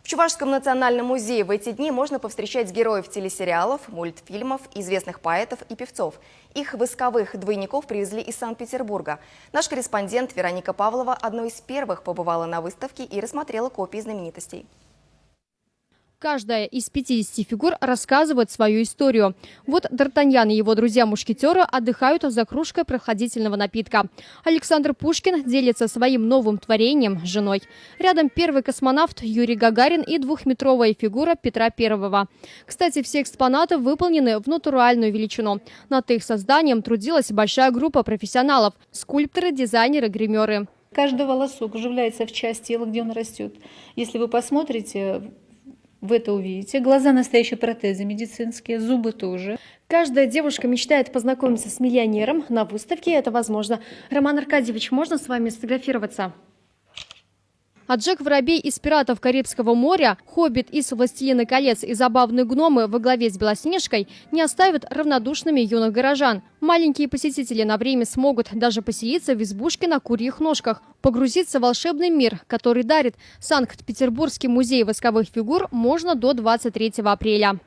В Чувашском национальном музее в эти дни можно повстречать героев телесериалов, мультфильмов, известных поэтов и певцов. Их восковых двойников привезли из Санкт-Петербурга. Наш корреспондент Вероника Павлова одной из первых побывала на выставке и рассмотрела копии знаменитостей. Каждая из 50 фигур рассказывает свою историю. Вот Д'Артаньян и его друзья-мушкетеры отдыхают за кружкой прохладительного напитка. Александр Пушкин делится своим новым творением с женой. Рядом первый космонавт Юрий Гагарин и двухметровая фигура Петра I. Кстати, все экспонаты выполнены в натуральную величину. Над их созданием трудилась большая группа профессионалов – скульпторы, дизайнеры, гримеры. Каждый волосок вживляется в часть тела, где он растет. Если вы посмотрите, вы это увидите. Глаза настоящие протезы медицинские, зубы тоже. Каждая девушка мечтает познакомиться с миллионером. На выставке это возможно. Роман Аркадьевич, можно с вами сфотографироваться? А Джек Воробей из «Пиратов Карибского моря», Хоббит из «Властелина колец» и забавные гномы во главе с Белоснежкой не оставят равнодушными юных горожан. Маленькие посетители на время смогут даже поселиться в избушке на курьих ножках, погрузиться в волшебный мир, который дарит Санкт-Петербургский музей восковых фигур, можно до 23 апреля.